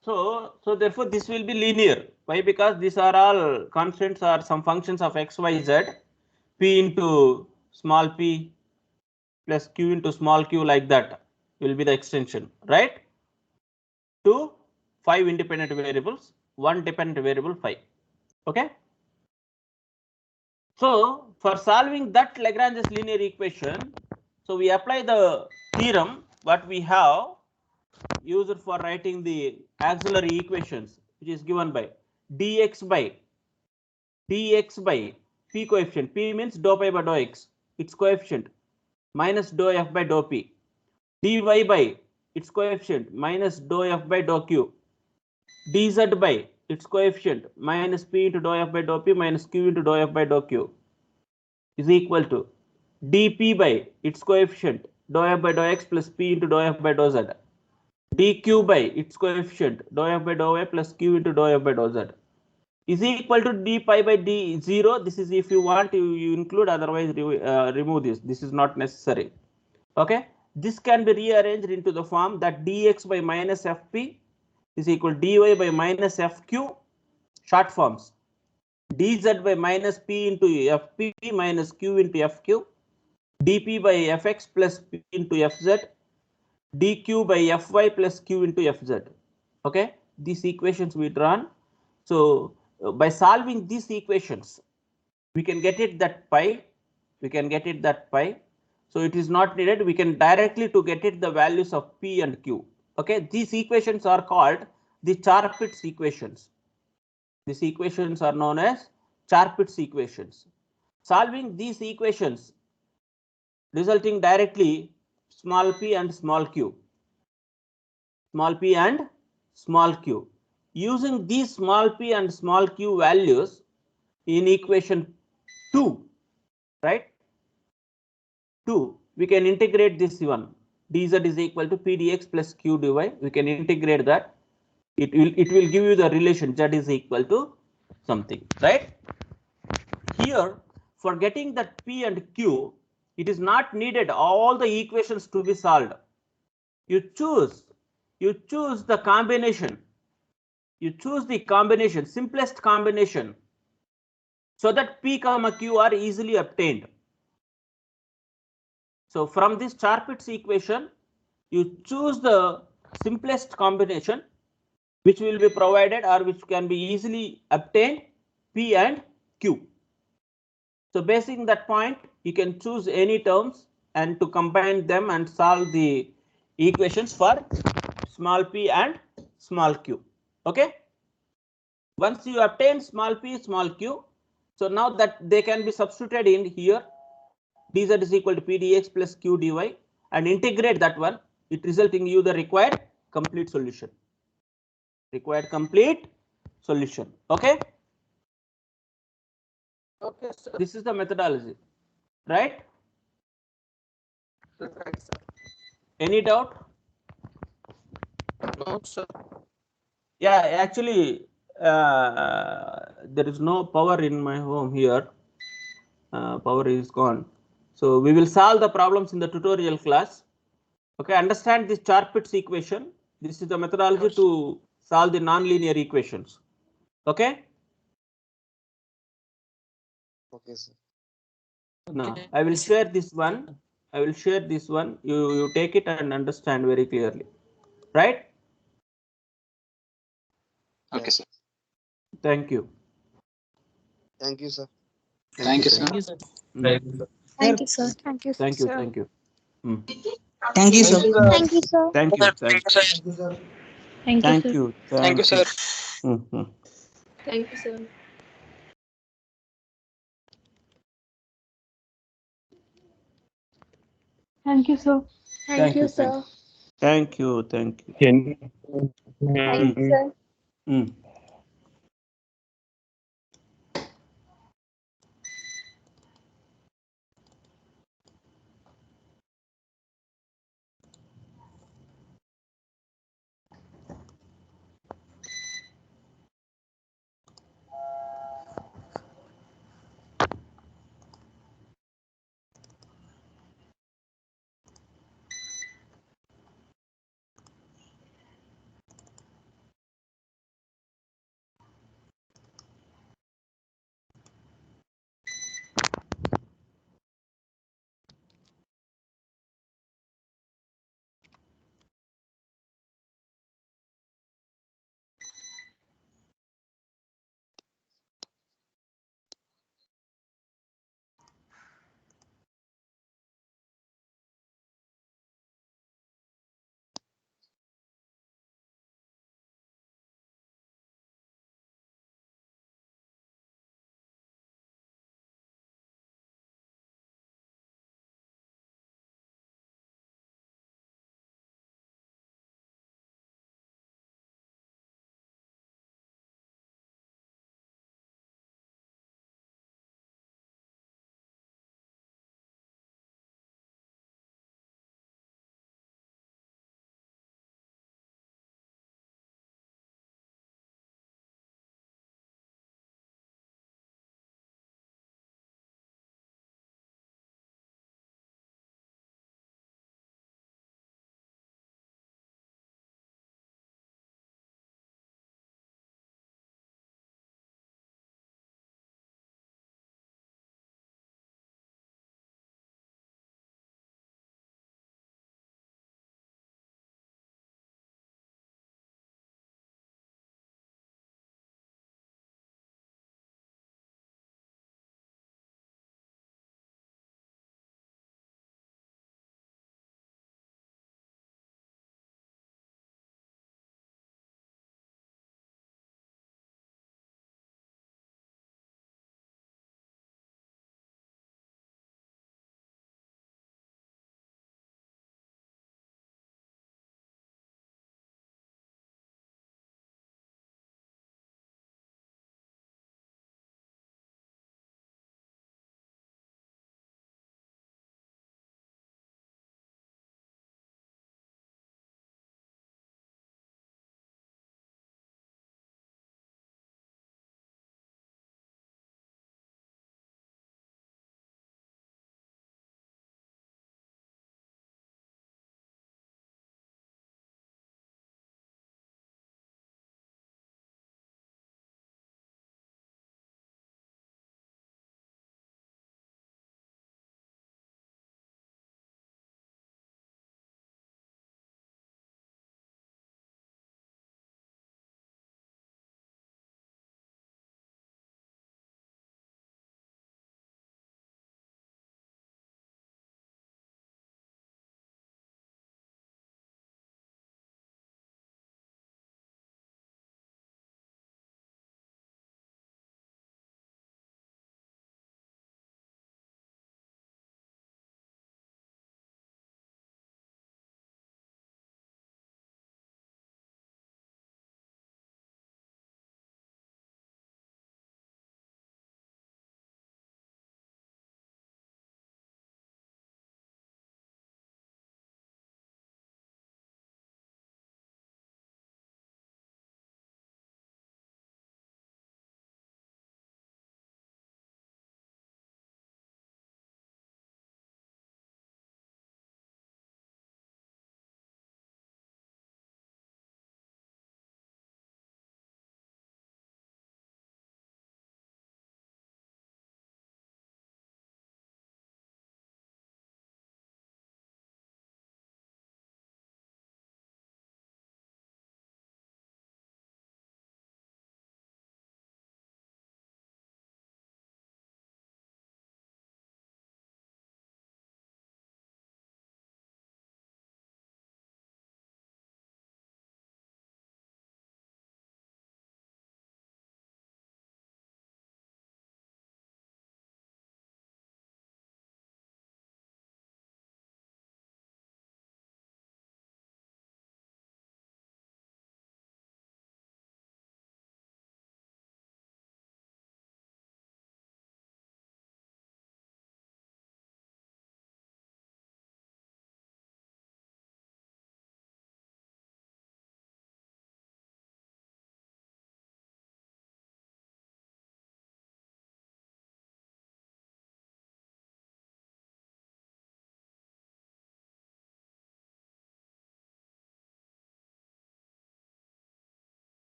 So therefore this will be linear. Why? Because these are all constants or some functions of x, y, z, p into small p plus q into small q, like that will be the extension, right? To 5 independent variables, 1 dependent variable phi. Okay. So for solving that Lagrange's linear equation, so we apply the theorem what we have used for writing the auxiliary equations, which is given by dx by p coefficient. P means dou pi by dou x, its coefficient, minus dou f by dou p. Dy by its coefficient minus dou f by dou q. Dz by its coefficient minus p into dou f by dou p minus q into dou f by dou q is equal to dp by its coefficient dou f by dou x plus p into dou f by dou z. Dq by its coefficient dou f by dou y plus q into dou f by dou z is equal to d pi by d0. This is if you want you include, otherwise remove this. This is not necessary. Okay, this can be rearranged into the form that dx by minus fp is equal to dy by minus fq, short forms, dz by minus p into fp minus q into fq, dp by fx plus p into fz, dq by fy plus q into fz. Okay, these equations we drawn. So by solving these equations, we can get it that pi. So it is not needed. We can directly to get it the values of p and q. Okay, these equations are called the Char-Pitts equations. These equations are known as Char-Pitts equations. Solving these equations resulting directly small p and small q. Using these small p and small q values in equation 2, right? 2, we can integrate this one. Dz is equal to p dx plus q dy. We can integrate that. It will give you the relation z is equal to something, right? Here, for getting that p and q, it is not needed all the equations to be solved. You choose the combination. you choose the combination, simplest combination, so that P comma Q are easily obtained. So from this Charpit's equation, you choose the simplest combination which will be provided or which can be easily obtained, P and Q. So basing that point, you can choose any terms and to combine them and solve the equations for small p and small q. Okay. Once you obtain small p, small q, so now that they can be substituted in here, dz is equal to p dx plus q dy, and integrate that one, it resulting you the required complete solution. Required complete solution. Okay. Okay, sir. This is the methodology, right? Right, sir. Any doubt? No, sir. Yeah, actually, there is no power in my home here. Power is gone. So we will solve the problems in the tutorial class. Okay, understand this Charpit's equation. This is the methodology to solve the nonlinear equations. Okay. Okay, sir. Now I will share this one. I will share this one. You take it and understand very clearly, right? Okay, sir. Thank you. Thank you, sir. Thank you, sir. Thank you, sir. Thank you, sir. Thank you. Thank you. Thank you, sir. Thank you, sir. Thank you. Thank you, sir. Thank you. Thank you, sir. Mhm. Thank you, sir. Thank you, sir. Thank you, sir. Thank you. Thank you. Can Thank you, sir. Mm.